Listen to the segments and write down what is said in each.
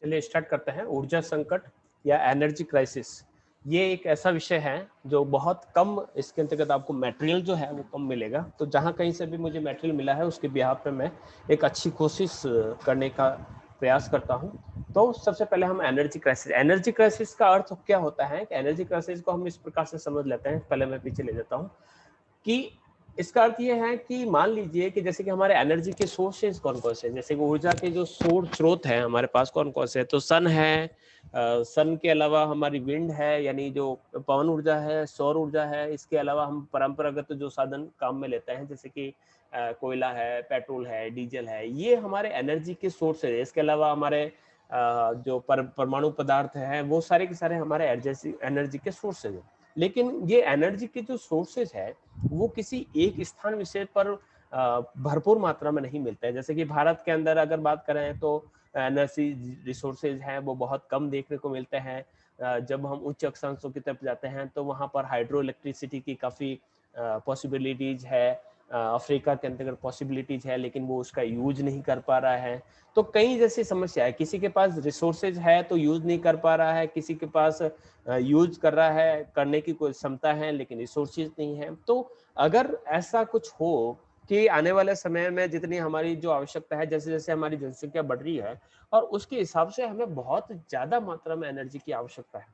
चलिए स्टार्ट करते हैं। ऊर्जा संकट या एनर्जी क्राइसिस, ये एक ऐसा विषय है जो बहुत कम, इसके अंतर्गत आपको मटेरियल जो है वो कम मिलेगा। तो जहाँ कहीं से भी मुझे मटेरियल मिला है उसके बिहाफ पे मैं एक अच्छी कोशिश करने का प्रयास करता हूँ। तो सबसे पहले हम एनर्जी क्राइसिस का अर्थ क्या होता है कि एनर्जी क्राइसिस को हम इस प्रकार से समझ लेते हैं। पहले मैं पीछे ले जाता हूँ कि इसका अर्थ ये है कि मान लीजिए कि जैसे कि हमारे एनर्जी के सोर्सेज कौन कौन से हैं, जैसे कि ऊर्जा के जो स्रोत हैं हमारे पास कौन कौन से हैं, तो सन है, सन के अलावा हमारी विंड है, यानी जो पवन ऊर्जा है, सौर ऊर्जा है। इसके अलावा हम परंपरागत जो साधन काम में लेते हैं जैसे कि कोयला है, पेट्रोल है, डीजल है, ये हमारे एनर्जी के सोर्स है। इसके अलावा हमारे जो परमाणु पदार्थ हैं वो सारे के सारे हमारे एनर्जी के सोर्सेज हैं। लेकिन ये एनर्जी के जो सोर्सेज है वो किसी एक स्थान विशेष पर भरपूर मात्रा में नहीं मिलता है। जैसे कि भारत के अंदर अगर बात करें तो एनर्जी रिसोर्सेज हैं वो बहुत कम देखने को मिलते हैं। जब हम उच्च अक्षांशों की तरफ जाते हैं तो वहाँ पर हाइड्रो इलेक्ट्रिसिटी की काफ़ी पॉसिबिलिटीज है। अफ्रीका के अंतर्गत पॉसिबिलिटीज है, लेकिन वो उसका यूज नहीं कर पा रहा है। तो कई जैसी समस्या है, किसी के पास रिसोर्सेज है तो यूज नहीं कर पा रहा है, किसी के पास यूज कर रहा है, करने की कोई क्षमता है लेकिन रिसोर्सेज नहीं है। तो अगर ऐसा कुछ हो कि आने वाले समय में जितनी हमारी जो आवश्यकता है, जैसे जैसे हमारी जनसंख्या बढ़ रही है और उसके हिसाब से हमें बहुत ज्यादा मात्रा में एनर्जी की आवश्यकता है,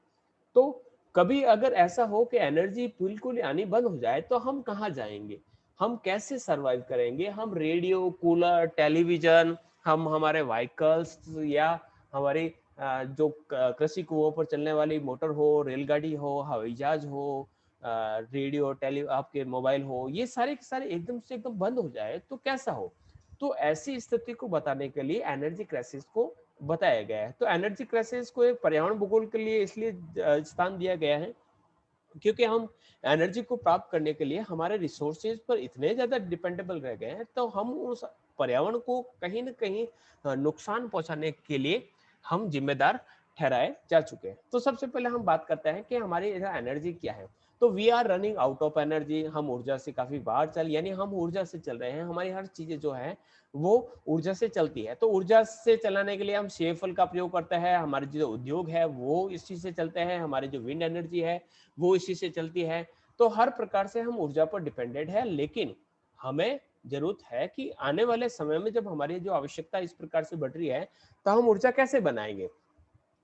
तो कभी अगर ऐसा हो कि एनर्जी बिल्कुल आनी बंद हो जाए तो हम कहाँ जाएंगे, हम कैसे सरवाइव करेंगे? हम रेडियो, कूलर, टेलीविजन, हम हमारे व्हीकल्स या हमारी जो कृषि कुओं पर चलने वाली मोटर हो, रेलगाड़ी हो, हवाई जहाज हो, रेडियो, टेली आपके मोबाइल हो, ये सारे के सारे एकदम से एकदम बंद हो जाए तो कैसा हो? तो ऐसी स्थिति को बताने के लिए एनर्जी क्राइसिस को बताया गया है। तो एनर्जी क्राइसिस को एक पर्यावरण भूगोल के लिए इसलिए स्थान दिया गया है क्योंकि हम एनर्जी को प्राप्त करने के लिए हमारे रिसोर्सेज पर इतने ज्यादा डिपेंडेबल रह गए हैं, तो हम उस पर्यावरण को कहीं ना कहीं नुकसान पहुंचाने के लिए हम जिम्मेदार ठहराए जा चुके हैं। तो सबसे पहले हम बात करते हैं कि हमारी एनर्जी क्या है। तो we are running out of energy, हम ऊर्जा से काफी बाहर चल, यानी हम ऊर्जा से चल रहे हैं। हमारी हर चीजें जो है वो ऊर्जा से चलती है। तो ऊर्जा से चलाने के लिए हम शेफल का प्रयोग करते हैं, हमारे जो उद्योग है वो इस चीज से चलते हैं, हमारे जो विंड एनर्जी है वो इसी से चलती है। तो हर प्रकार से हम ऊर्जा पर डिपेंडेंट है, लेकिन हमें जरूरत है कि आने वाले समय में जब हमारी जो आवश्यकता इस प्रकार से बढ़ रही है तो हम ऊर्जा कैसे बनाएंगे।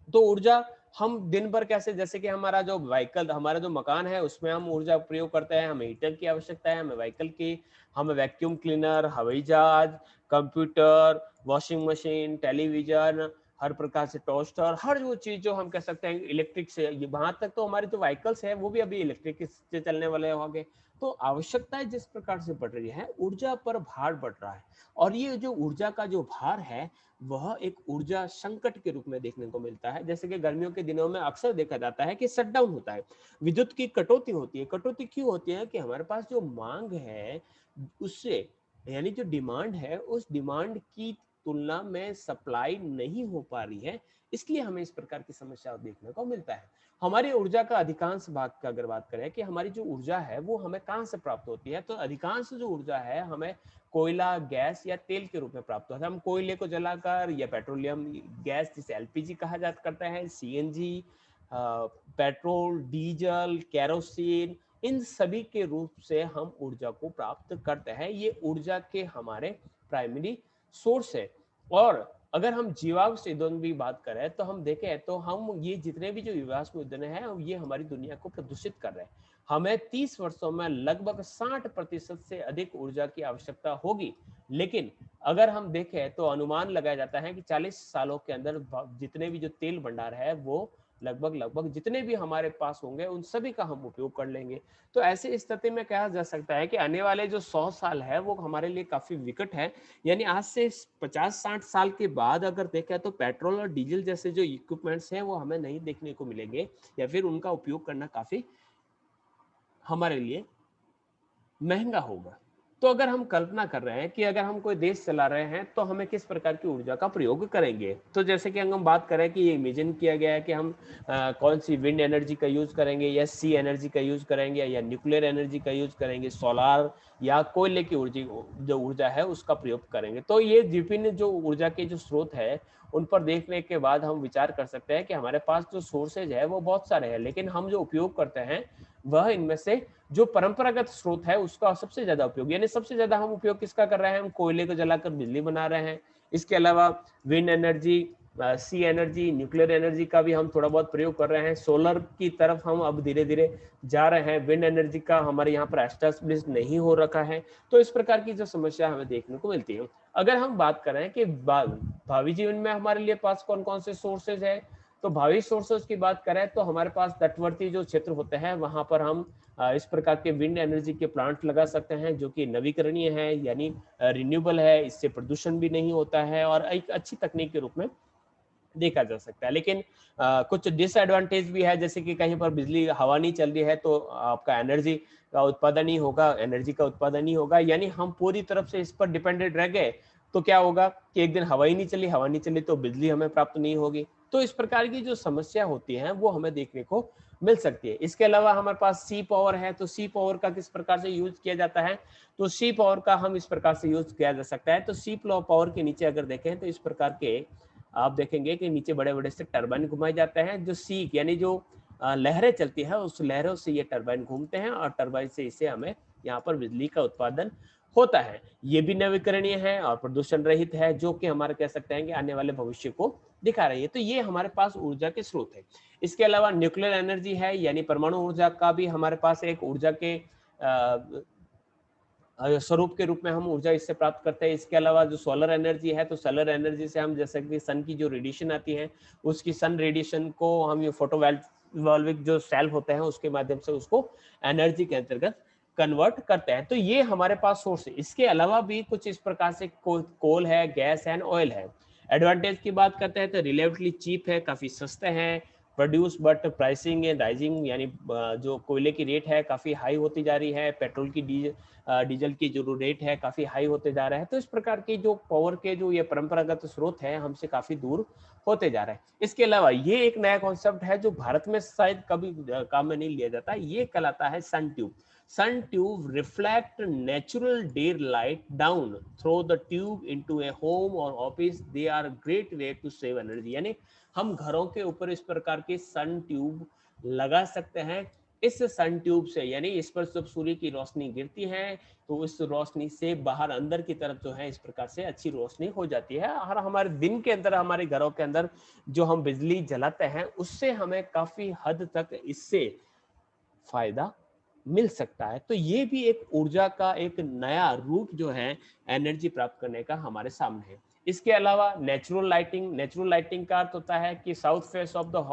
तो ऊर्जा हम दिन भर कैसे, जैसे कि हमारा जो व्हीकल, हमारा जो मकान है उसमें हम ऊर्जा प्रयोग करते हैं, हमें हीटर की आवश्यकता है, हमें व्हीकल की, हमें वैक्यूम क्लीनर, हवाई जहाज, कंप्यूटर, वॉशिंग मशीन, टेलीविजन, हर प्रकार से टोस्टर, हर वो चीज जो हम कह सकते हैं इलेक्ट्रिक से, वहां तक तो हमारे जो व्हीकल्स है वो भी अभी इलेक्ट्रिक से चलने वाले होंगे। तो आवश्यकताएं जिस प्रकार से बढ़ रही है, ऊर्जा पर भार बढ़ रहा है। और ये जो ऊर्जा का जो भार है वह एक ऊर्जा संकट के रूप में देखने को मिलता है। जैसे कि गर्मियों के दिनों में अक्सर देखा जाता है कि शटडाउन होता है, विद्युत की कटौती होती है। कटौती क्यों होती है कि हमारे पास जो मांग है उससे, यानी जो डिमांड है उस डिमांड की तुलना में सप्लाई नहीं हो पा रही है, इसलिए हमें इस प्रकार की समस्या देखने को मिलता है। हमारी ऊर्जा का अधिकांश भाग का अगर बात करें कि हमारी जो ऊर्जा है वो हमें कहाँ से प्राप्त होती है, तो अधिकांश जो ऊर्जा है हमें कोयला, गैस या तेल के रूप में प्राप्त होता है। हम कोयले को जलाकर या पेट्रोलियम गैस जिसे एलपीजी कहा जा करता है, सीएनजी, पेट्रोल, डीजल, केरोसिन, इन सभी के रूप से हम ऊर्जा को प्राप्त करते हैं। ये ऊर्जा के हमारे प्राइमरी सोर्स है। और अगर हम जीवाश्म ईंधन की बात करें तो हम देखें तो हम ये जितने भी जो जीवाश्म ईंधन है ये हमारी दुनिया को प्रदूषित कर रहे हैं। हमें 30 वर्षों में लगभग 60% से अधिक ऊर्जा की आवश्यकता होगी, लेकिन अगर हम देखें तो अनुमान लगाया जाता है कि 40 सालों के अंदर जितने भी जो तेल भंडार है वो लगभग लगभग जितने भी हमारे पास होंगे उन सभी का हम उपयोग कर लेंगे। तो ऐसी स्थिति में कहा जा सकता है कि आने वाले जो 100 साल है वो हमारे लिए काफी विकट है। यानी आज से 50-60 साल के बाद अगर देखें तो पेट्रोल और डीजल जैसे जो इक्विपमेंट्स हैं वो हमें नहीं देखने को मिलेंगे, या फिर उनका उपयोग करना काफी हमारे लिए महंगा होगा। तो अगर हम कल्पना कर रहे हैं कि अगर हम कोई देश चला रहे हैं तो हमें किस प्रकार की ऊर्जा का प्रयोग करेंगे, तो जैसे कि हम बात करें कि ये इमेजिन किया गया है कि हम कौन सी विंड एनर्जी का यूज करेंगे या सी एनर्जी का यूज करेंगे या न्यूक्लियर एनर्जी का यूज करेंगे, सोलार या कोयले की ऊर्जा जो ऊर्जा है उसका प्रयोग करेंगे। तो ये विभिन्न जो ऊर्जा के जो स्रोत है उन पर देखने के बाद हम विचार कर सकते हैं कि हमारे पास जो सोर्सेज है वो बहुत सारे हैं, लेकिन हम जो उपयोग करते हैं वह इनमें से जो परंपरागत स्रोत है उसका सबसे ज्यादा उपयोग, यानी सबसे ज्यादा हम उपयोग किसका कर रहे हैं, हम कोयले को जलाकर बिजली बना रहे हैं। इसके अलावा विंड एनर्जी, सी एनर्जी, न्यूक्लियर एनर्जी का भी हम थोड़ा बहुत प्रयोग कर रहे हैं। सोलर की तरफ हम अब धीरे धीरे जा रहे हैं। विंड एनर्जी का हमारे यहाँ पर एस्टेब्लिश नहीं हो रखा है। तो इस प्रकार की जो समस्या हमें देखने को मिलती है। अगर हम बात करें कि भावी जीवन में हमारे लिए पास कौन कौन से सोर्सेज है, तो भावी सोर्सेज की बात करें तो हमारे पास तटवर्ती जो क्षेत्र होते हैं वहां पर हम इस प्रकार के विंड एनर्जी के प्लांट लगा सकते हैं जो कि नवीकरणीय है, यानी रिन्यूएबल है, इससे प्रदूषण भी नहीं होता है और एक अच्छी तकनीक के रूप में देखा जा सकता है। लेकिन कुछ डिसएडवांटेज भी है, जैसे कि कहीं पर बिजली हवा नहीं चल रही है तो आपका एनर्जी का उत्पादन ही होगा, एनर्जी का उत्पादन ही होगा, यानी हम पूरी तरफ से इस पर डिपेंडेंट रह गए तो क्या होगा कि एक दिन हवा ही नहीं चली, हवा नहीं चली तो बिजली हमें प्राप्त नहीं होगी। तो इस प्रकार की जो समस्या होती है वो हमें देखने को मिल सकती है। इसके अलावा हमारे पास सी पावर है, तो सी पावर का किस प्रकार से यूज किया जाता है, तो सी पावर का हम इस प्रकार से यूज किया जा सकता है। तो सी पावर के नीचे अगर देखें तो इस प्रकार के आप देखेंगे कि नीचे बड़े बड़े से टरबाइन घुमाए जाते हैं, जो सीक यानी जो लहरें चलती है उस लहरों से ये टरबाइन घूमते हैं और टरबाइन से इसे हमें यहाँ पर बिजली का उत्पादन होता है। ये भी नवीकरणीय है और प्रदूषण रहित है, जो कि हमारे कह सकते हैं कि आने वाले भविष्य को दिखा रही है। तो ये हमारे पास ऊर्जा के स्रोत है। इसके अलावा न्यूक्लियर एनर्जी है, यानी परमाणु ऊर्जा का भी हमारे पास एक ऊर्जा के स्वरूप के रूप में हम ऊर्जा इससे प्राप्त करते हैं। इसके अलावा जो सोलर एनर्जी है, तो सोलर एनर्जी से हम जैसे कि सन की जो रेडिएशन आती है उसकी सन रेडिएशन को हम ये फोटोवोल्टिक जो सेल होते हैं उसके माध्यम से उसको एनर्जी के अंतर्गत कन्वर्ट करते हैं। तो ये हमारे पास सोर्स है। इसके अलावा भी कुछ इस प्रकार से कोल है, गैस है, ऑयल है। एडवांटेज की बात करते हैं तो रिलेटिवली चीप है, काफी सस्ते हैं, produce but pricing and rising, यानी जो कोयले की रेट है काफी हाई होती जा रही है, पेट्रोल की डीजल की जो रेट है काफी हाई होते जा रहा है। तो इस प्रकार की जो पावर के जो ये परंपरागत स्रोत है हमसे काफी दूर होते जा रहे हैं। इसके अलावा ये एक नया कॉन्सेप्ट है जो भारत में शायद कभी काम में नहीं लिया जाता, ये कहलाता है सन tube. Sun tube reflect natural daylight down through the tube into a home or office. They are a great way to save energy. यानी हम घरों के ऊपर इस प्रकार के सन ट्यूब लगा सकते हैं। इस सन ट्यूब से, यानी इस पर जब सूर्य की रोशनी गिरती है तो इस रोशनी से बाहर अंदर की तरफ जो है इस प्रकार से अच्छी रोशनी हो जाती है और हमारे दिन के अंदर, हमारे घरों के अंदर जो हम बिजली जलाते हैं उससे हमें काफी हद तक इससे फायदा मिल सकता है। तो ये भी एक ऊर्जा का एक नया रूप जो है एनर्जी प्राप्त करने का हमारे सामने है। इसके अलावा नेचुरल लाइटिंग का अर्थ होता है कि south face of the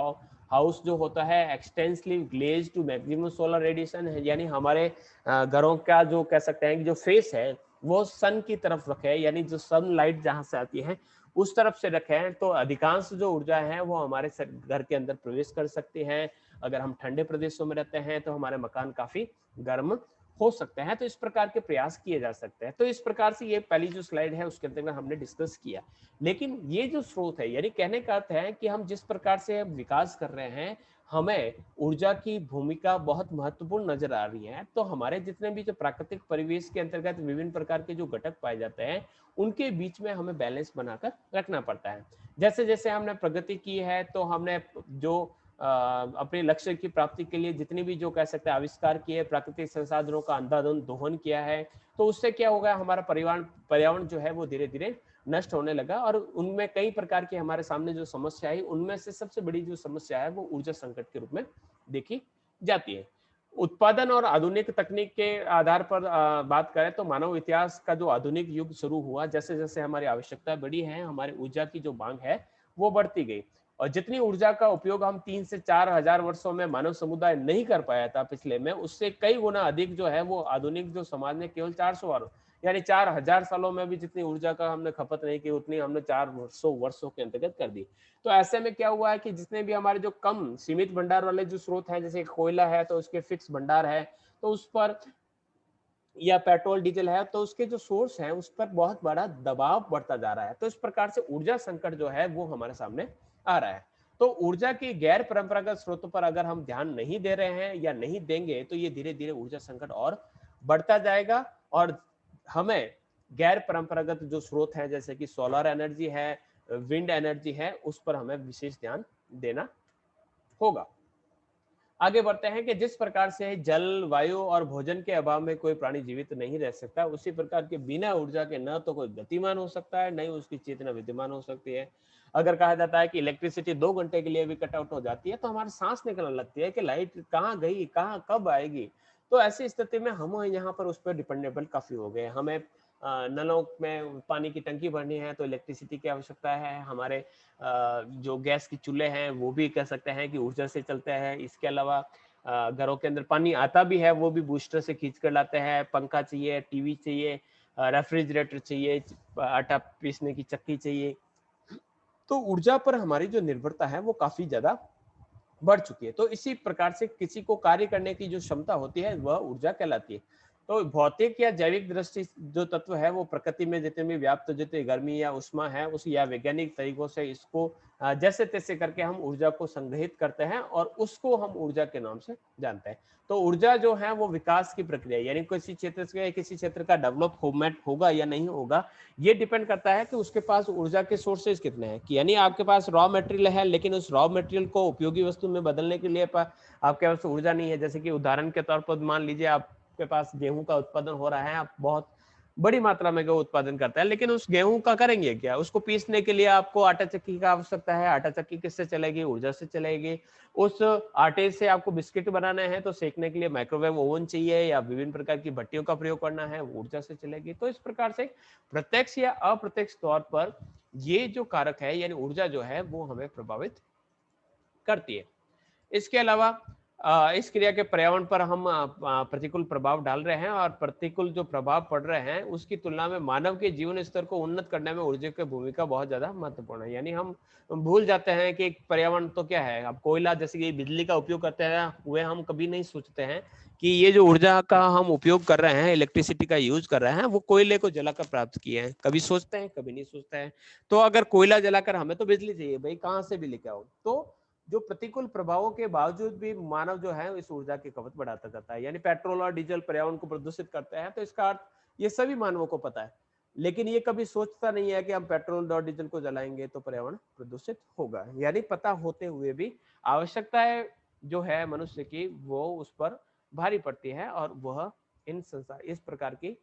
house जो होता है extensively glaze to maximum solar radiation है, यानी हमारे घरों का जो कह सकते हैं कि जो फेस है वो सन की तरफ रखे, यानी जो सन लाइट जहां से आती है उस तरफ से रखें तो अधिकांश जो ऊर्जा है वो हमारे घर के अंदर प्रवेश कर सकती है। अगर हम ठंडे प्रदेशों में रहते हैं तो हमारे मकान काफी गर्म हो सकते हैं। तो इस प्रकार के प्रयास किए जा सकते हैं। तो इस प्रकार से ये पहली जो स्लाइड है उसके अंदर हमने डिस्कस किया। लेकिन ये जो स्रोत है, यानी कहने का अर्थ है कि हम जिस प्रकार से विकास कर रहे हैं हमें ऊर्जा की भूमिका बहुत महत्वपूर्ण नजर आ रही है। तो हमारे जितने भी जो प्राकृतिक परिवेश के अंतर्गत विभिन्न प्रकार के जो घटक पाए जाते हैं उनके बीच में हमें बैलेंस बनाकर रखना पड़ता है। जैसे जैसे हमने प्रगति की है तो हमने जो अपने लक्ष्य की प्राप्ति के लिए जितनी भी जो कह सकते हैं आविष्कार किए, प्राकृतिक संसाधनों का अंधाधुंध दोहन किया है, तो उससे क्या होगा, हमारा पर्यावरण जो है वो धीरे धीरे नष्ट होने लगा और उनमें कई प्रकार की हमारे सामने जो समस्या है उनमें से सबसे बड़ी जो समस्या है वो ऊर्जा संकट के रूप में देखी जाती है। उत्पादन और आधुनिक तकनीक के आधार पर बात करें तो मानव इतिहास का जो आधुनिक युग शुरू हुआ, जैसे जैसे हमारी आवश्यकता बढ़ी है हमारी ऊर्जा की जो मांग है वो बढ़ती गई और जितनी ऊर्जा का उपयोग हम 3 से 4 हजार वर्षों में मानव समुदाय नहीं कर पाया था पिछले में, उससे कई गुना अधिक जो है वो आधुनिक जो समाज ने केवल 400 यानी 4000 सालों में भी जितनी ऊर्जा का हमने खपत नहीं की उतनी हमने 400 वर्षों के अंतर्गत कर दी। तो ऐसे में क्या हुआ है कि जितने भी हमारे जो कम सीमित भंडार वाले जो स्रोत हैं, जैसे कोयला है तो उसके फिक्स भंडार है, तो उस पर या पेट्रोल डीजल है, तो उसके जो सोर्स है उस पर बहुत बड़ा दबाव बढ़ता जा रहा है। तो इस प्रकार से ऊर्जा संकट जो है वो हमारे सामने आ रहा है। तो ऊर्जा की गैर परंपरागत स्रोतों पर अगर हम ध्यान नहीं दे रहे हैं या नहीं देंगे, तो ये धीरे धीरे ऊर्जा संकट और बढ़ता जाएगा। और हमें गैर परंपरागत जो स्रोत है, जैसे कि सोलर एनर्जी है, विंड एनर्जी है, उस पर हमें विशेष ध्यान देना होगा। आगे बढ़ते हैं कि जिस प्रकार से जल, वायु और भोजन के अभाव में कोई प्राणी जीवित नहीं रह सकता, उसी प्रकार के बिना ऊर्जा के न तो कोई गतिमान हो सकता है, न ही उसकी चेतना विद्यमान हो सकती है। अगर कहा जाता है कि इलेक्ट्रिसिटी 2 घंटे के लिए भी कट आउट हो जाती है, तो हमारी सांस निकलने लगती है कि लाइट कहाँ गई, कहाँ कब आएगी। तो ऐसी स्थिति में हम यहाँ पर उस पर डिपेंडेबल काफी हो गए। हमें नलों में पानी की टंकी भरनी है तो इलेक्ट्रिसिटी की आवश्यकता है। हमारे जो गैस की चूल्हे हैं वो भी कह सकते हैं कि ऊर्जा से चलते हैं। इसके अलावा घरों के अंदर पानी आता भी है, वो भी बूस्टर से खींच कर लाते हैं। पंखा चाहिए, टीवी चाहिए, रेफ्रिजरेटर चाहिए, आटा पीसने की चक्की चाहिए। तो ऊर्जा पर हमारी जो निर्भरता है वो काफी ज्यादा बढ़ चुकी है। तो इसी प्रकार से किसी को कार्य करने की जो क्षमता होती है वह ऊर्जा कहलाती है। तो भौतिक या जैविक दृष्टि जो तत्व है वो प्रकृति में जितने भी व्याप्त, जितनी गर्मी या उष्मा है उस या वैज्ञानिक तरीकों से इसको जैसे तैसे करके हम ऊर्जा को संग्रहित करते हैं और उसको हम ऊर्जा के नाम से जानते हैं। तो ऊर्जा जो है वो विकास की प्रक्रिया, यानी किसी क्षेत्र से किसी क्षेत्र का डेवलप होगा या नहीं होगा, ये डिपेंड करता है कि उसके पास ऊर्जा के सोर्सेज कितने हैं। कि यानी आपके पास रॉ मटेरियल है, लेकिन उस रॉ मटेरियल को उपयोगी वस्तु में बदलने के लिए आपके पास ऊर्जा नहीं है। जैसे कि उदाहरण के तौर पर मान लीजिए आपके पास गेहूं का उत्पादन हो रहा है, आप बहुत बड़ी मात्रा में गेहूं उत्पादन करते हैं, लेकिन उस गेहूं का करेंगे क्या? उसको पीसने के लिए आपको आटा चक्की का आवश्यकता है। आटा चक्की किससे चलेगी? ऊर्जा से चलेगी। उस आटे से आपको बिस्किट बनाने हैं तो सेकने के लिए माइक्रोवेव ओवन चाहिए या विभिन्न प्रकार की भट्टियों का प्रयोग करना है, वो ऊर्जा से चलेगी। तो इस प्रकार से प्रत्यक्ष या अप्रत्यक्ष तौर पर ये जो कारक है यानी ऊर्जा जो है वो हमें प्रभावित करती है। इसके अलावा इस क्रिया के पर्यावरण पर हम प्रतिकूल प्रभाव डाल रहे हैं और प्रतिकूल जो प्रभाव पड़ रहे हैं उसकी तुलना में मानव के जीवन स्तर को उन्नत करने में ऊर्जा की भूमिका बहुत ज्यादा महत्वपूर्ण है। यानी हम भूल जाते हैं कि पर्यावरण तो क्या है। अब कोयला जैसे कि बिजली का उपयोग करते हैं हुए हम कभी नहीं सोचते हैं कि ये जो ऊर्जा का हम उपयोग कर रहे हैं, इलेक्ट्रिसिटी का यूज कर रहे हैं, वो कोयले को जलाकर प्राप्त किए हैं। कभी सोचते हैं, कभी नहीं सोचते हैं। तो अगर कोयला जलाकर हमें तो बिजली चाहिए भाई, कहाँ से भी लेके आओ। तो जो प्रतिकूल प्रभावों के बावजूद भी मानव जो है इस ऊर्जा की खपत बढ़ाता जाता है। यानी पेट्रोल और डीजल पर्यावरण को प्रदूषित करते हैं, तो इसका अर्थ ये सभी मानवों को पता है, लेकिन ये कभी सोचता नहीं है कि हम पेट्रोल और डीजल को जलाएंगे तो पर्यावरण प्रदूषित होगा। यानी पता होते हुए भी आवश्यकताएं जो है मनुष्य की वो उस पर भारी पड़ती है और वह इस प्रकार की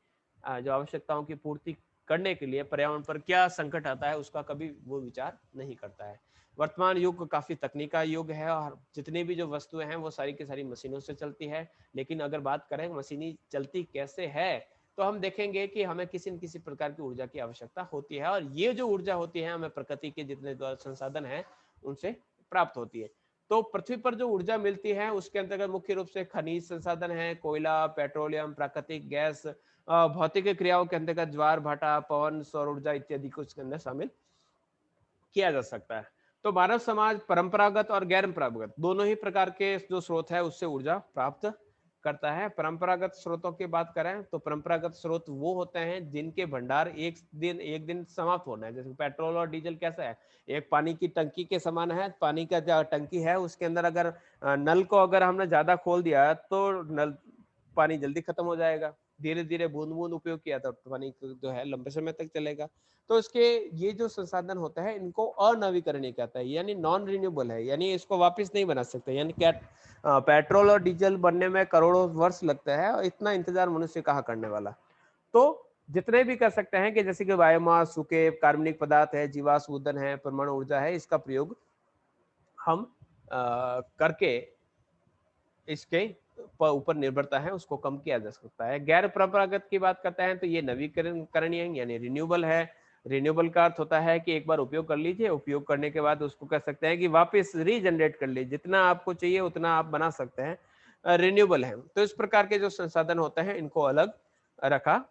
जो आवश्यकताओं की पूर्ति करने के लिए पर्यावरण पर क्या संकट आता है उसका कभी वो विचार नहीं करता है। वर्तमान युग काफी तकनीक का युग है और जितनी भी जो वस्तुएं हैं वो सारी की सारी मशीनों से चलती है। लेकिन अगर बात करें मशीनी चलती कैसे है, तो हम देखेंगे कि हमें किसी न किसी प्रकार की ऊर्जा की आवश्यकता होती है और ये जो ऊर्जा होती है हमें प्रकृति के जितने संसाधन हैं उनसे प्राप्त होती है। तो पृथ्वी पर जो ऊर्जा मिलती है उसके अंतर्गत मुख्य रूप से खनिज संसाधन है, कोयला, पेट्रोलियम, प्राकृतिक गैस, भौतिक क्रियाओं के अंतर्गत ज्वार भाटा, पवन, सौर ऊर्जा इत्यादि को इसके अंदर शामिल किया जा सकता है। तो मानव समाज परंपरागत और गैर परंपरागत दोनों ही प्रकार के जो स्रोत है उससे ऊर्जा प्राप्त करता है। परंपरागत स्रोतों की बात करें तो परंपरागत स्रोत वो होते हैं जिनके भंडार एक दिन समाप्त होना है। जैसे पेट्रोल और डीजल कैसा है, एक पानी की टंकी के समान है। पानी का जो टंकी है उसके अंदर अगर नल को अगर हमने ज्यादा खोल दिया तो नल पानी जल्दी खत्म हो जाएगा। धीरे धीरे बूंद बूंद उपयोग किया तो पानी जो है लंबे समय तक चलेगा। तो इसके ये जो संसाधन होता है इनको अनवीकरणीय कहता है, यानी नॉन रिन्यूएबल है, यानी इसको वापस नहीं बना सकते। यानी क्या पेट्रोल और डीजल बनने में करोड़ों वर्ष लगता है और इतना इंतजार मनुष्य कहाँ करने वाला। तो जितने भी कर सकते हैं कि जैसे कि बायोमास, सूखे कार्बनिक पदार्थ है, जीवाश्म ईंधन है, परमाणु ऊर्जा है, इसका प्रयोग हम करके इसके ऊपर निर्भरता है उसको कम किया जा सकता है। गैर परंपरागत की बात करते हैं तो ये नवीकरणीय यानी रिन्यूएबल है। रिन्यूएबल का अर्थ होता है कि एक बार उपयोग कर लीजिए, उपयोग करने के बाद उसको कह सकते हैं कि वापस रीजनरेट कर लीजिए, जितना आपको चाहिए उतना आप बना सकते हैं, रिन्यूएबल है। तो इस प्रकार के जो संसाधन होते हैं इनको अलग रखा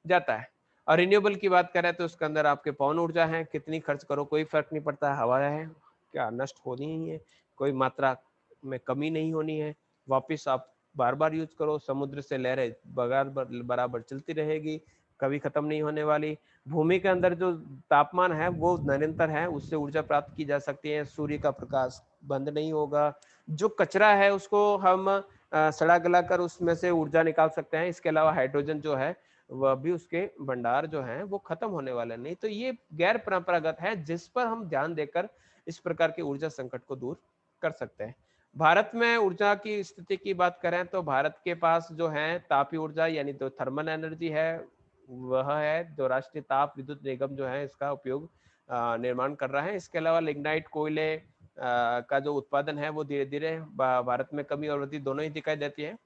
जाता है। और रिन्यूएबल की बात करें तो उसके अंदर आपके पवन ऊर्जा है, कितनी खर्च करो कोई फर्क नहीं पड़ता, हवा है क्या नष्ट होनी ही है, कोई मात्रा में कमी नहीं होनी है, वापिस आप बार बार यूज करो। समुद्र से लहरें बराबर बराबर चलती रहेगी, कभी खत्म नहीं होने वाली। भूमि के अंदर जो तापमान है वो निरंतर है, उससे ऊर्जा प्राप्त की जा सकती है। सूर्य का प्रकाश बंद नहीं होगा। जो कचरा है उसको हम सड़ा गला कर उसमें से ऊर्जा निकाल सकते हैं। इसके अलावा हाइड्रोजन जो है वह भी उसके भंडार जो हैं वो खत्म होने वाले नहीं। तो ये गैर परंपरागत है जिस पर हम ध्यान देकर इस प्रकार के ऊर्जा संकट को दूर कर सकते हैं। भारत में ऊर्जा की स्थिति की बात करें तो भारत के पास जो है तापीय ऊर्जा यानी जो थर्मल एनर्जी है वह है, जो राष्ट्रीय ताप विद्युत निगम जो है इसका उपयोग निर्माण कर रहा है। इसके अलावा लिग्नाइट कोयले का जो उत्पादन है वो धीरे धीरे भारत में कमी और वृद्धि दोनों ही दिखाई देती है।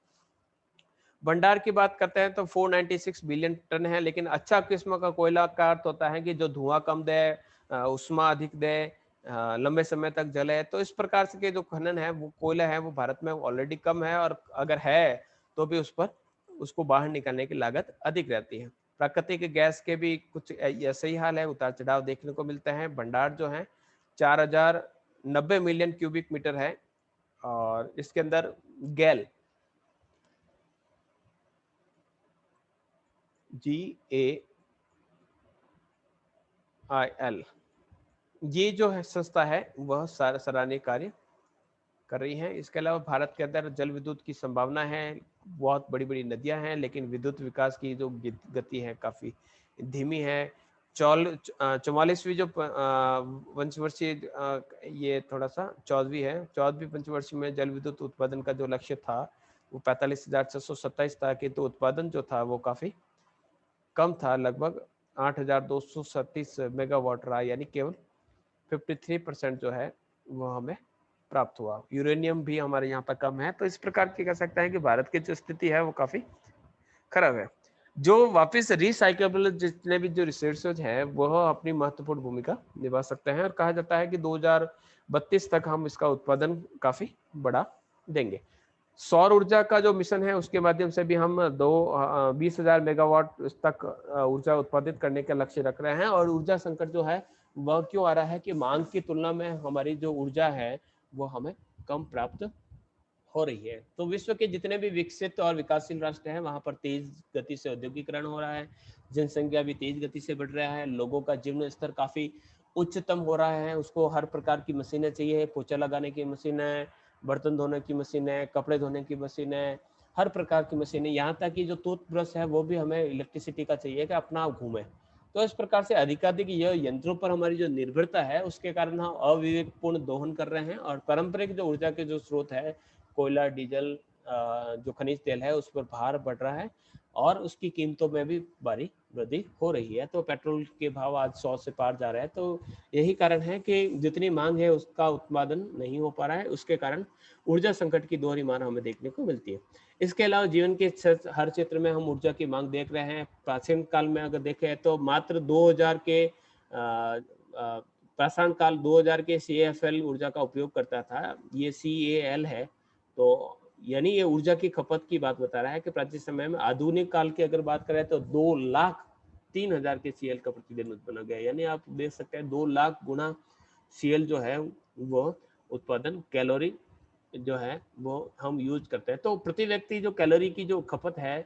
भंडार की बात करते हैं तो 496 बिलियन टन है, लेकिन अच्छा किस्म का कोयला का अर्थ होता है कि जो धुआं कम दे, उष्मा अधिक दे, लंबे समय तक जले। तो इस प्रकार से के जो खनन है वो कोयला है वो भारत में ऑलरेडी कम है, और अगर है तो भी उस पर उसको बाहर निकालने की लागत अधिक रहती है। प्राकृतिक गैस के भी कुछ ऐसे ही हाल है, उतार चढ़ाव देखने को मिलते हैं। भंडार जो है 4090 मिलियन क्यूबिक मीटर है, और इसके अंदर गैल GAIL ये जो है संस्था है वह सराहनीय कार्य कर रही है। इसके अलावा भारत के अंदर जल विद्युत की संभावना है, बहुत बड़ी बड़ी नदियां हैं, लेकिन विद्युत विकास की जो गति है काफी धीमी है। 44वीं जो पंचवर्षीय ये थोड़ा सा 14वीं है, 14वीं पंचवर्षीय में जल विद्युत उत्पादन का जो लक्ष्य था वो 45,627 था, कि तो उत्पादन जो था वो काफी कम था, लगभग 8,237 मेगावाट रहा, यानी केवल 53% जो है वो हमें प्राप्त हुआ। यूरेनियम भी हमारे यहाँ पर कम है। तो इस प्रकार की कह सकते हैं कि भारत की जो स्थिति है वो काफी खराब है। जो वापस रिसाइकेबल जितने भी जो रिसोर्सेज हैं वह अपनी महत्वपूर्ण भूमिका निभा सकते हैं, और कहा जाता है कि 2032 तक हम इसका उत्पादन काफी बढ़ा देंगे। सौर ऊर्जा का जो मिशन है उसके माध्यम से भी हम 20,000 मेगावाट तक ऊर्जा उत्पादित करने का लक्ष्य रख रहे हैं। और ऊर्जा संकट जो है वह क्यों आ रहा है कि मांग की तुलना में हमारी जो ऊर्जा है वो हमें कम प्राप्त हो रही है। तो विश्व के जितने भी विकसित और विकासशील राष्ट्र हैं वहां पर तेज गति से औद्योगिकरण हो रहा है, जनसंख्या भी तेज गति से बढ़ रहा है, लोगों का जीवन स्तर काफी उच्चतम हो रहा है। उसको हर प्रकार की मशीनें चाहिए, पोछा लगाने की मशीनें, बर्तन धोने की मशीनें, कपड़े धोने की मशीनें, हर प्रकार की मशीनें, यहाँ तक कि जो टूथब्रश है वो भी हमें इलेक्ट्रिसिटी का चाहिए कि अपना घूमे। तो इस प्रकार से अधिकाधिक यह यंत्रों पर हमारी जो निर्भरता है उसके कारण हम अविवेकपूर्ण दोहन कर रहे हैं, और पारंपरिक जो ऊर्जा के जो स्रोत है कोयला, डीजल, जो खनिज तेल है उस पर भार बढ़ रहा है, और उसकी कीमतों में भी भारी वृद्धि हो रही है। तो पेट्रोल के भाव आज 100 से पार जा रहे हैं। तो यही कारण है कि जितनी मांग है उसका उत्पादन नहीं हो पा रहा है, उसके कारण ऊर्जा संकट की दोहरी मार हमें देखने को मिलती है। इसके अलावा जीवन के हर क्षेत्र में हम ऊर्जा की मांग देख रहे हैं। प्राचीन काल में अगर देखें तो मात्र 2000 के प्राचीन काल 2000 के CAFL ऊर्जा का उपयोग करता था, ये CAL है। तो यानी ये ऊर्जा की खपत की बात बता रहा है कि प्राचीन समय में। आधुनिक काल की अगर बात करें तो 2,03,000 के CL का प्रतिदिन उत्पन्न गया, यानी आप देख सकते हैं 2 लाख गुना CL जो है वो उत्पादन कैलोरी जो है वो हम यूज करते हैं। तो प्रति व्यक्ति जो कैलोरी की जो खपत है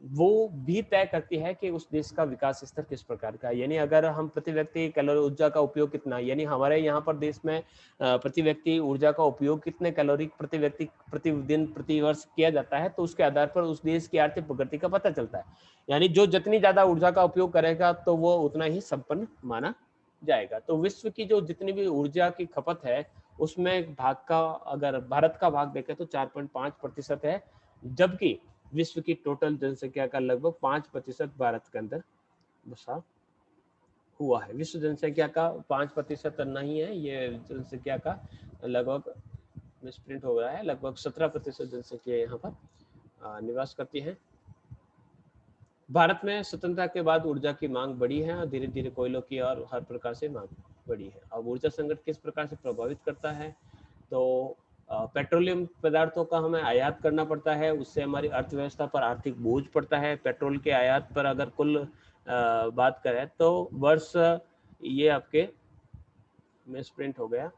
वो भी तय करती है कि उस देश का विकास स्तर किस प्रकार का है। यानी अगर हम प्रति व्यक्ति कैलोरी ऊर्जा का उपयोग कितना, यानी हमारे यहाँ पर देश में प्रति व्यक्ति ऊर्जा का उपयोग कितने कैलोरी प्रति व्यक्ति प्रतिदिन प्रति वर्ष किया जाता है, तो उसके आधार पर उस देश की आर्थिक प्रगति का पता चलता है। यानी जो जितनी ज्यादा ऊर्जा का उपयोग करेगा तो वो उतना ही संपन्न माना जाएगा। तो विश्व की जो जितनी भी ऊर्जा की खपत है उसमें भाग का अगर भारत का भाग देखें तो 4.5% है, जबकि विश्व की टोटल जनसंख्या का लगभग 5% भारत के अंदर बसा हुआ है। विश्व जनसंख्या का 5% नहीं है, ये जनसंख्या का लगभग मिसप्रिंट हो रहा है, लगभग 17% जनसंख्या यहाँ पर निवास करती है। भारत में स्वतंत्रता के बाद ऊर्जा की मांग बढ़ी है और धीरे धीरे कोयलों की और हर प्रकार से मांग बढ़ी है। अब ऊर्जा संकट किस प्रकार से प्रभावित करता है, तो पेट्रोलियम पदार्थों का हमें आयात करना पड़ता है, उससे हमारी अर्थव्यवस्था पर आर्थिक बोझ पड़ता है। पेट्रोल के आयात पर अगर कुल बात करें तो वर्ष ये आपके मिसप्रिंट हो गया,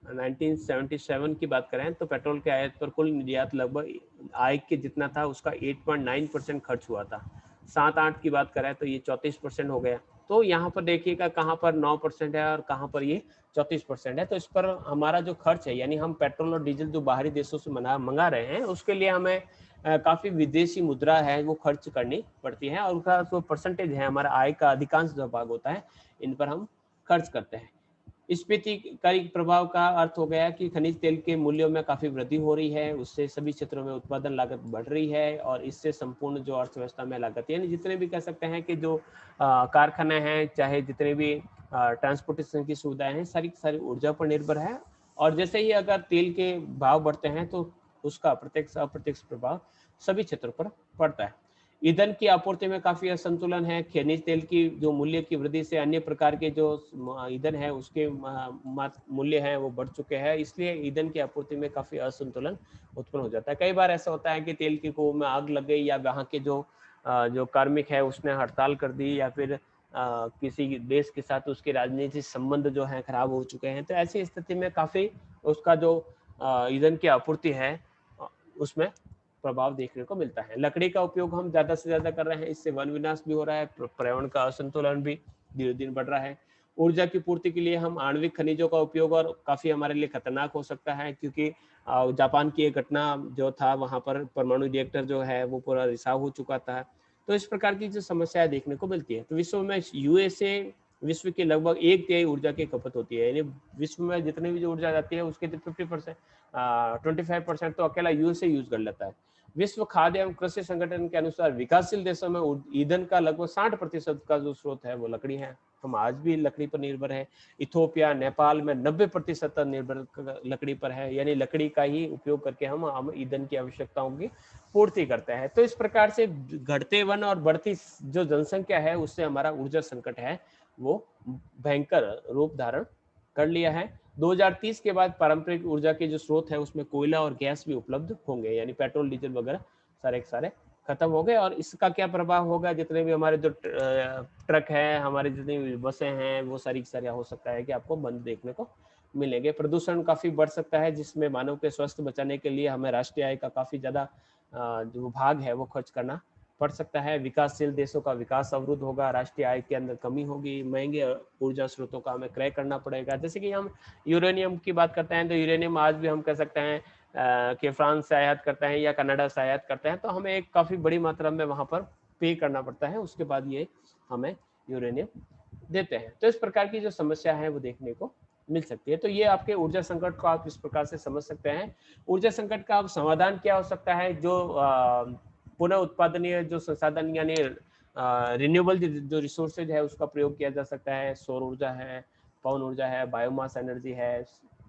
1977 की बात करें तो पेट्रोल के आयात पर कुल निर्यात लगभग आय के जितना था उसका 8.9% खर्च हुआ था। 7-8 की बात करें तो ये 34% हो गया। तो यहाँ पर देखिएगा कहाँ पर 9% है और कहाँ पर ये 34% है। तो इस पर हमारा जो खर्च है, यानी हम पेट्रोल और डीजल जो बाहरी देशों से मंगा रहे हैं, उसके लिए हमें काफ़ी विदेशी मुद्रा है वो खर्च करनी पड़ती है, और उसका जो परसेंटेज है हमारा आय का अधिकांश जो भाग होता है इन पर हम खर्च करते हैं। स्फीतिकारी प्रभाव का अर्थ हो गया कि खनिज तेल के मूल्यों में काफी वृद्धि हो रही है, उससे सभी क्षेत्रों में उत्पादन लागत बढ़ रही है, और इससे संपूर्ण जो अर्थव्यवस्था में लागत, यानी जितने भी कह सकते हैं कि जो कारखाने हैं, चाहे जितने भी ट्रांसपोर्टेशन की सुविधाएं हैं, सारी सारी ऊर्जा पर निर्भर है। और जैसे ही अगर तेल के भाव बढ़ते हैं तो उसका प्रत्यक्ष अप्रत्यक्ष प्रभाव सभी क्षेत्रों पर पड़ता है। ईंधन की आपूर्ति में काफी असंतुलन है। खनिज तेल की जो मूल्य की वृद्धि से अन्य प्रकार के जो ईंधन है उसके मूल्य हैं वो बढ़ चुके हैं, इसलिए ईंधन की आपूर्ति में काफी असंतुलन उत्पन्न हो जाता है। कई बार ऐसा होता है कि तेल की कुओं में आग लग गई, या वहाँ के जो कार्मिक है उसने हड़ताल कर दी, या फिर किसी देश के साथ उसके राजनीतिक संबंध जो है खराब हो चुके हैं। तो ऐसी स्थिति में काफी उसका जो ईंधन की आपूर्ति है उसमें प्रभाव देखने को मिलता है। लकड़ी का उपयोग हम ज्यादा से ज्यादा कर रहे हैं, इससे वन विनाश भी हो रहा है, पर्यावरण का असंतुलन भी दिन दिन बढ़ रहा है। ऊर्जा की पूर्ति के लिए हम आणविक खनिजों का उपयोग और काफी हमारे लिए खतरनाक हो सकता है, क्योंकि जापान की एक घटना जो था वहां पर परमाणु रिएक्टर जो है वो पूरा रिसाव हो चुका था। तो इस प्रकार की जो समस्या देखने को मिलती है। तो विश्व में यूएसए विश्व की लगभग 1/3 ऊर्जा की खपत होती है, यानी विश्व में जितनी भी जो ऊर्जा जाती है उसके 50%, 25% तो अकेला यूएसए यूज कर लेता है। विश्व खाद्य एवं कृषि संगठन के अनुसार विकासशील देशों में ईंधन का लगभग 60% का जो स्रोत है वो लकड़ी है। हम आज भी लकड़ी पर निर्भर है। इथोपिया, नेपाल में 90% निर्भर लकड़ी पर है, यानी लकड़ी का ही उपयोग करके हम ईंधन की आवश्यकताओं की पूर्ति करते हैं। तो इस प्रकार से घटते वन और बढ़ती जो जनसंख्या है उससे हमारा ऊर्जा संकट है वो भयंकर रूप धारण कर लिया है। 2030 के बाद पारंपरिक ऊर्जा के जो स्रोत है उसमें कोयला और गैस भी उपलब्ध होंगे, यानी पेट्रोल डीजल वगैरह सारे के सारे खत्म हो गए। और इसका क्या प्रभाव होगा, जितने भी हमारे जो ट्रक है, हमारी जितनी भी बसें हैं, वो सारी सारी हो सकता है कि आपको बंद देखने को मिलेंगे। प्रदूषण काफी बढ़ सकता है, जिसमें मानव के स्वास्थ्य बचाने के लिए हमें राष्ट्रीय आय का काफी ज्यादा जो भाग है वो खर्च करना पड़ सकता है। विकासशील देशों का विकास अवरुद्ध होगा, राष्ट्रीय आय के अंदर कमी होगी, महंगे ऊर्जा स्रोतों का हमें क्रय करना पड़ेगा। जैसे कि हम यूरेनियम की बात करते हैं, तो यूरेनियम आज भी हम कह सकते हैं कि फ्रांस से आयात करते हैं या कनाडा से आयात करते हैं, तो हमें एक काफी बड़ी मात्रा में वहां पर पे करना पड़ता है, उसके बाद ये हमें यूरेनियम देते हैं। तो इस प्रकार की जो समस्या है वो देखने को मिल सकती है। तो ये आपके ऊर्जा संकट को आप इस प्रकार से समझ सकते हैं। ऊर्जा संकट का समाधान क्या हो सकता है, जो पुनः उत्पादनीय जो संसाधन यानी रिन्यूएबल जो रिसोर्सेज है उसका प्रयोग किया जा सकता है। सौर ऊर्जा है, पवन ऊर्जा है, बायोमास एनर्जी है,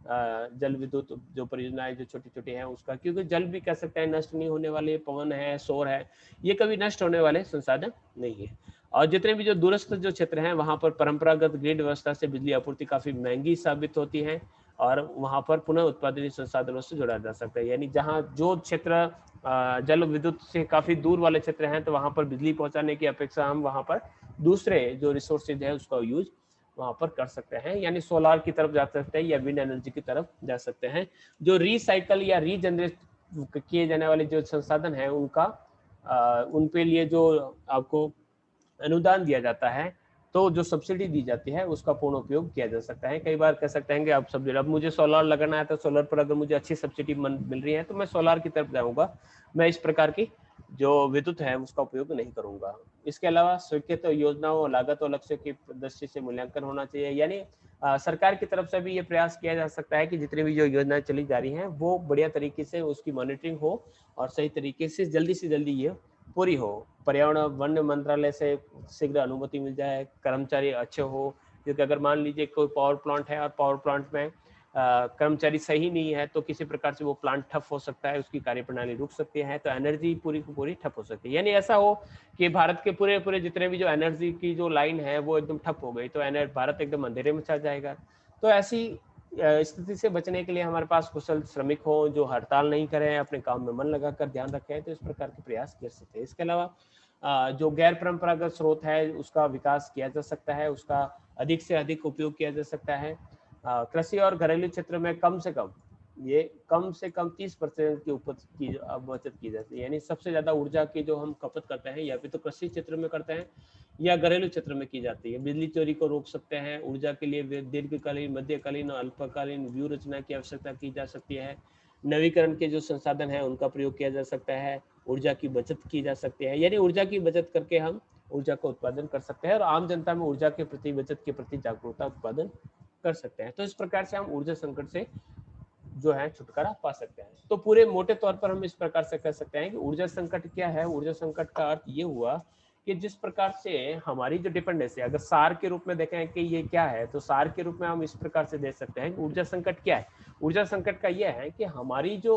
जल विद्युत जो परियोजनाएं जो छोटी छोटी हैं उसका, क्योंकि जल भी कह सकते हैं नष्ट नहीं होने वाले, पवन है, सौर है, ये कभी नष्ट होने वाले संसाधन नहीं है। और जितने भी जो दूरस्थ जो क्षेत्र हैं वहां पर परंपरागत ग्रिड व्यवस्था से बिजली आपूर्ति काफी महंगी साबित होती है, और वहां पर पुनः उत्पादनीय संसाधनों से जुड़ा जा सकता है। यानी जहां जो क्षेत्र जल विद्युत से काफी दूर वाले क्षेत्र हैं तो वहां पर बिजली पहुंचाने की अपेक्षा हम वहां पर दूसरे जो रिसोर्सेज है उसका यूज वहां पर कर सकते हैं, यानी सोलार की तरफ जा सकते हैं या विंड एनर्जी की तरफ जा सकते हैं। जो रिसाइकल या रीजनरेट किए जाने वाले जो संसाधन है उनका उन पे लिए जो आपको अनुदान दिया जाता है, तो जो सब्सिडी दी जाती है उसका पूर्ण उपयोग किया जा सकता है। कई बार कह सकते हैं कि आप सब्सिडी, अब मुझे सोलार लगाना है तो सोलर पर अगर मुझे अच्छी सब्सिडी मिल रही है तो मैं सोलार की तरफ जाऊंगा, मैं इस प्रकार की जो विद्युत है उसका उपयोग नहीं करूंगा। इसके अलावा स्वीकृत योजनाओं और लागत और लक्ष्य की दृष्टि से मूल्यांकन होना चाहिए, यानी सरकार की तरफ से भी ये प्रयास किया जा सकता है कि जितनी भी जो योजनाएं चली जा रही हैं वो बढ़िया तरीके से उसकी मॉनिटरिंग हो और सही तरीके से जल्दी ये पूरी हो। पर्यावरण वन मंत्रालय से शीघ्र अनुमति मिल जाए, कर्मचारी अच्छे हो, क्योंकि अगर मान लीजिए कोई पावर प्लांट है और पावर प्लांट में कर्मचारी सही नहीं है तो किसी प्रकार से वो प्लांट ठप हो सकता है, उसकी कार्यप्रणाली रुक सकती है, तो एनर्जी पूरी की पूरी ठप हो सकती है। यानी ऐसा हो कि भारत के पूरे पूरे जितने भी जो एनर्जी की जो लाइन है वो एकदम ठप हो गई, तो भारत एकदम अंधेरे में छा जाएगा। तो ऐसी स्थिति से बचने के लिए हमारे पास कुशल श्रमिक हो जो हड़ताल नहीं करें, अपने काम में मन लगाकर ध्यान रखें, तो इस प्रकार के प्रयास कर सकते हैं। इसके अलावा जो गैर परंपरागत स्रोत है उसका विकास किया जा सकता है, उसका अधिक से अधिक उपयोग किया जा सकता है। कृषि और घरेलू क्षेत्र में कम से कम 30% की उपज की बचत की जाती है। यानी सबसे ज्यादा ऊर्जा की जो हम खपत करते हैं या फिर तो कृषि क्षेत्र में करते हैं या घरेलू क्षेत्र में की जाती है। बिजली चोरी को रोक सकते हैं। ऊर्जा के लिए दीर्घकालीन, मध्यकालीन और अल्पकालीन व्यू रचना की आवश्यकता की जा सकती है। नवीकरण के जो संसाधन है उनका प्रयोग किया जा सकता है। ऊर्जा की बचत की जा सकती है। यानी ऊर्जा की बचत करके हम ऊर्जा का उत्पादन कर सकते हैं और आम जनता में ऊर्जा के प्रति, बचत के प्रति जागरूकता उत्पादन कर सकते हैं। तो इस प्रकार से हम ऊर्जा संकट से जो है छुटकारा पा सकते हैं। तो पूरे मोटे तौर पर हम इस प्रकार से कह सकते हैं कि ऊर्जा संकट क्या है। ऊर्जा संकट का अर्थ ये हुआ कि जिस प्रकार से हमारी जो डिपेंडेंसी है, अगर सार के रूप में देखें कि ये क्या है, तो सार के रूप में हम इस प्रकार से देख सकते हैं कि ऊर्जा संकट क्या है। ऊर्जा संकट का यह है कि हमारी जो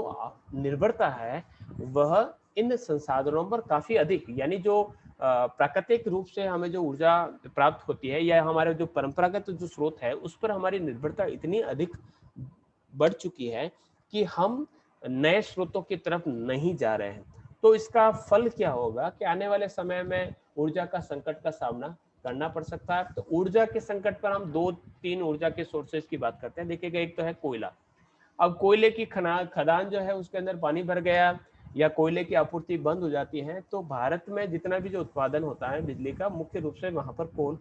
निर्भरता है वह इन संसाधनों पर काफी अधिक, यानी जो प्राकृतिक रूप से हमें जो ऊर्जा प्राप्त होती है या हमारे जो परंपरागत जो स्रोत है उस पर हमारी निर्भरता इतनी अधिक बढ़ चुकी है कि हम नए स्रोतों की तरफ नहीं जा रहे हैं। तो इसका फल क्या होगा कि आने वाले समय में ऊर्जा का संकट का सामना करना पड़ सकता है। तो ऊर्जा के संकट पर हम 2-3 ऊर्जा के सोर्सेज की बात करते हैं। देखिएगा, एक तो है कोयला। अब कोयले की खदान जो है उसके अंदर पानी भर गया या कोयले की आपूर्ति बंद हो जाती है, तो भारत में जितना भी जो उत्पादन होता है बिजली का, मुख्य रूप से वहां पर कोल,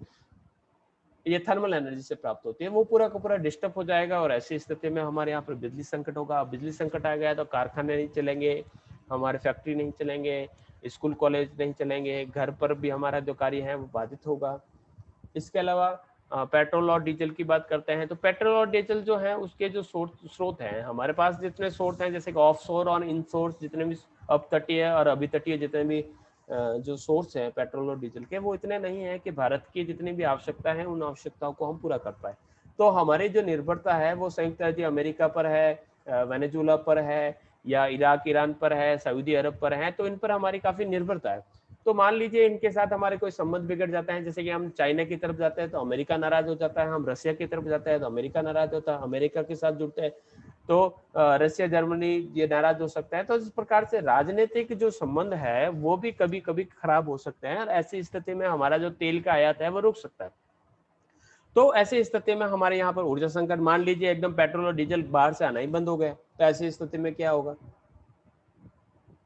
ये थर्मल एनर्जी से प्राप्त होती है, वो पूरा का पूरा डिस्टर्ब हो जाएगा और ऐसी स्थिति में हमारे यहाँ पर बिजली संकट होगा। बिजली संकट आ गया तो कारखाने नहीं चलेंगे, हमारे फैक्ट्री नहीं चलेंगे, स्कूल कॉलेज नहीं चलेंगे, घर पर भी हमारा जो कार्य है वो बाधित होगा। इसके अलावा पेट्रोल और डीजल की बात करते हैं, तो पेट्रोल और डीजल जो है उसके जो स्रोत हैं, हमारे पास जितने स्रोत हैं जैसे कि ऑफशोर और इनसोर्स, जितने भी अपतटीय और अभितटीय जितने भी जो सोर्स है पेट्रोल और डीजल के, वो इतने नहीं है कि भारत की जितनी भी आवश्यकता है उन आवश्यकताओं को हम पूरा कर पाए। तो हमारी जो निर्भरता है वो संयुक्त राज्य अमेरिका पर है, वेनेजुला पर है, या इराक ईरान पर है, सऊदी अरब पर है, तो इन पर हमारी काफी निर्भरता है। तो मान लीजिए इनके साथ हमारे कोई संबंध बिगड़ जाता है, जैसे कि हम चाइना की तरफ जाते हैं तो अमेरिका नाराज हो जाता है, हम रशिया की तरफ जाते हैं तो अमेरिका नाराज होता है, अमेरिका के साथ जुड़ते हैं तो रशिया जर्मनी ये नाराज हो सकता है। तो इस प्रकार से राजनीतिक जो संबंध है वो भी कभी कभी खराब हो सकते हैं और ऐसी स्थिति में हमारा जो तेल का आयात है वो रुक सकता है। तो ऐसी स्थिति में हमारे यहाँ पर ऊर्जा संकट, मान लीजिए एकदम पेट्रोल और डीजल बाहर से आना ही बंद हो गया, तो ऐसी स्थिति में क्या होगा।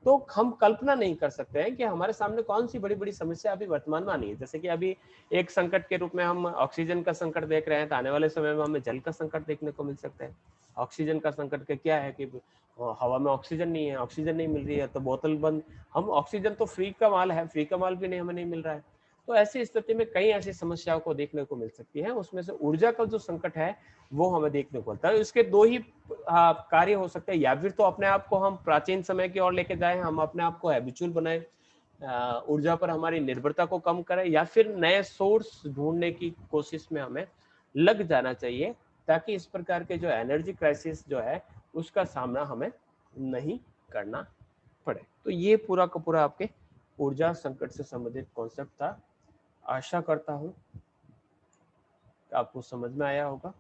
तो हम कल्पना नहीं कर सकते हैं कि हमारे सामने कौन सी बड़ी बड़ी समस्या अभी वर्तमान में आनी है। जैसे कि अभी एक संकट के रूप में हम ऑक्सीजन का संकट देख रहे हैं, तो आने वाले समय में हमें जल का संकट देखने को मिल सकता है। ऑक्सीजन का संकट का क्या है कि हवा में ऑक्सीजन नहीं है, ऑक्सीजन नहीं मिल रही है तो बोतल बंद, हम ऑक्सीजन तो फ्री का माल है, फ्री का माल भी नहीं हमें नहीं मिल रहा है। तो ऐसी स्थिति में कई ऐसी समस्याओं को देखने को मिल सकती है। उसमें से ऊर्जा का जो संकट है वो हमें देखने को मिलता है। इसके दो ही कार्य हो सकते हैं, या फिर तो अपने आप को हम प्राचीन समय की ओर लेके जाएं, हम अपने आप को हैबिचुअल बनाएं, ऊर्जा पर हमारी निर्भरता को कम करें, या फिर नए सोर्स ढूंढने की कोशिश में हमें लग जाना चाहिए, ताकि इस प्रकार के जो एनर्जी क्राइसिस जो है उसका सामना हमें नहीं करना पड़े। तो ये पूरा का पूरा आपके ऊर्जा संकट से संबंधित कॉन्सेप्ट था। आशा करता हूँ आपको समझ में आया होगा।